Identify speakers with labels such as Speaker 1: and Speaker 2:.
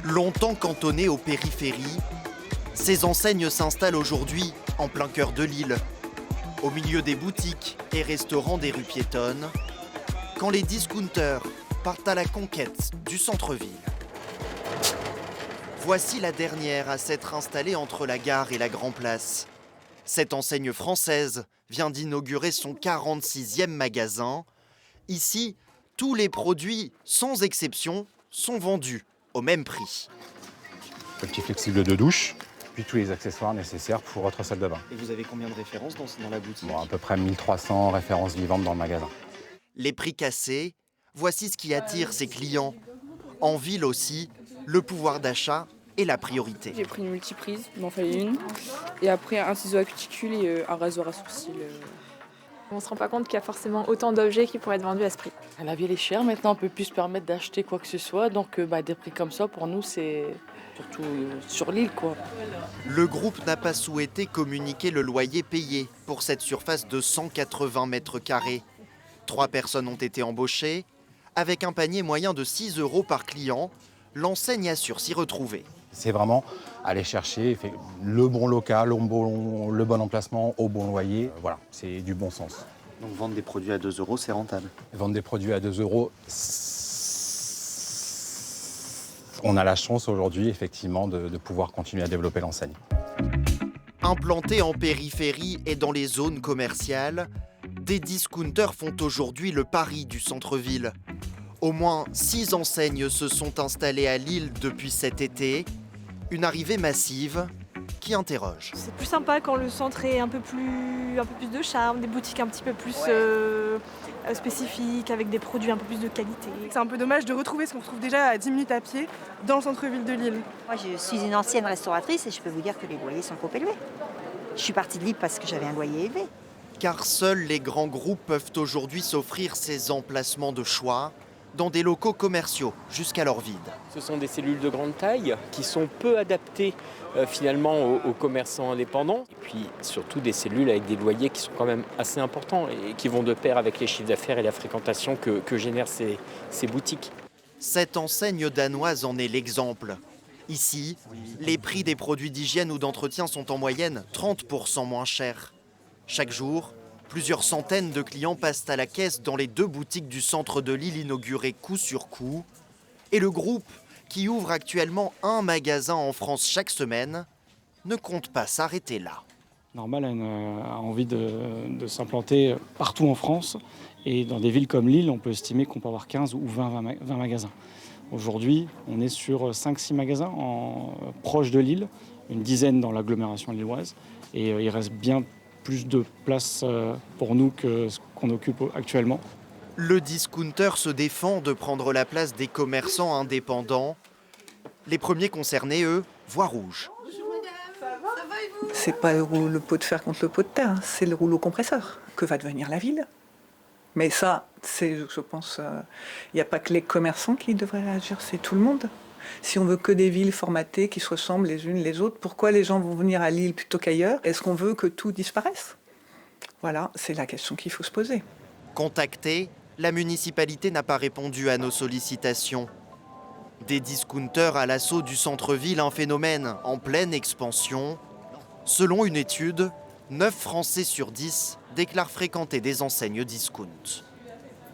Speaker 1: Longtemps cantonnées aux périphéries, ces enseignes s'installent aujourd'hui en plein cœur de Lille, au milieu des boutiques et restaurants des rues piétonnes, quand les discounters partent à la conquête du centre-ville. Voici la dernière à s'être installée entre la gare et la Grand Place. Cette enseigne française vient d'inaugurer son 46e magasin. Ici, tous les produits, sans exception, sont vendus au même prix.
Speaker 2: Le petit flexible de douche, puis tous les accessoires nécessaires pour votre salle de bain.
Speaker 1: Et vous avez combien de références dans la boutique?
Speaker 2: Bon, à peu près 1300 références vivantes dans le magasin.
Speaker 1: Les prix cassés, voici ce qui attire ses clients. En ville aussi, le pouvoir d'achat est la priorité.
Speaker 3: J'ai pris une multiprise, il m'en fallait une. Et après un ciseau à cuticule et un rasoir à sourcils.
Speaker 4: On ne se rend pas compte qu'il y a forcément autant d'objets qui pourraient être vendus à ce prix.
Speaker 5: La vie elle est chère, maintenant on peut plus se permettre d'acheter quoi que ce soit, donc des prix comme ça pour nous c'est surtout sur l'île quoi.
Speaker 1: Le groupe n'a pas souhaité communiquer le loyer payé pour cette surface de 180 mètres carrés. 3 personnes ont été embauchées. Avec un panier moyen de 6 € par client, l'enseigne assure s'y retrouver.
Speaker 2: C'est vraiment aller chercher le bon local, le bon emplacement, au bon loyer. Voilà, c'est du bon sens.
Speaker 1: Donc vendre des produits à 2 €, c'est rentable.
Speaker 2: Vendre des produits à 2 €, on a la chance aujourd'hui effectivement de pouvoir continuer à développer l'enseigne.
Speaker 1: Implantés en périphérie et dans les zones commerciales, des discounters font aujourd'hui le pari du centre-ville. Au moins 6 enseignes se sont installées à Lille depuis cet été. Une arrivée massive qui interroge.
Speaker 6: C'est plus sympa quand le centre est un peu plus de charme, des boutiques un petit peu plus spécifiques, avec des produits un peu plus de qualité.
Speaker 7: C'est un peu dommage de retrouver ce qu'on retrouve déjà à 10 minutes à pied dans le centre-ville de Lille.
Speaker 8: Moi, je suis une ancienne restauratrice et je peux vous dire que les loyers sont trop élevés. Je suis partie de Lille parce que j'avais un loyer élevé.
Speaker 1: Car seuls les grands groupes peuvent aujourd'hui s'offrir ces emplacements de choix dans des locaux commerciaux jusqu'alors vides.
Speaker 9: Ce sont des cellules de grande taille qui sont peu adaptées finalement aux commerçants indépendants. Et puis surtout des cellules avec des loyers qui sont quand même assez importants et qui vont de pair avec les chiffres d'affaires et la fréquentation que génèrent ces boutiques.
Speaker 1: Cette enseigne danoise en est l'exemple. Ici, les prix des produits d'hygiène ou d'entretien sont en moyenne 30% moins chers. Chaque jour, plusieurs centaines de clients passent à la caisse dans les 2 boutiques du centre de Lille inaugurées coup sur coup. Et le groupe, qui ouvre actuellement un magasin en France chaque semaine, ne compte pas s'arrêter là.
Speaker 10: Normal a envie de s'implanter partout en France. Et dans des villes comme Lille, on peut estimer qu'on peut avoir 15 ou 20 magasins. Aujourd'hui, on est sur 5-6 magasins proches de Lille, une dizaine dans l'agglomération lilloise. Et il reste bien plus de place pour nous que ce qu'on occupe actuellement.
Speaker 1: Le discounter se défend de prendre la place des commerçants indépendants. Les premiers concernés, eux, voient rouge.
Speaker 11: C'est pas le pot de fer contre le pot de terre, c'est le rouleau compresseur. Que va devenir la ville? Mais ça, je pense, il n'y a pas que les commerçants qui devraient réagir, c'est tout le monde. Si on veut que des villes formatées qui se ressemblent les unes les autres, pourquoi les gens vont venir à Lille plutôt qu'ailleurs? Est-ce qu'on veut que tout disparaisse? Voilà, c'est la question qu'il faut se poser.
Speaker 1: Contactée, la municipalité n'a pas répondu à nos sollicitations. Des discounters à l'assaut du centre-ville, un phénomène en pleine expansion. Selon une étude, 9 Français sur 10 déclarent fréquenter des enseignes discount.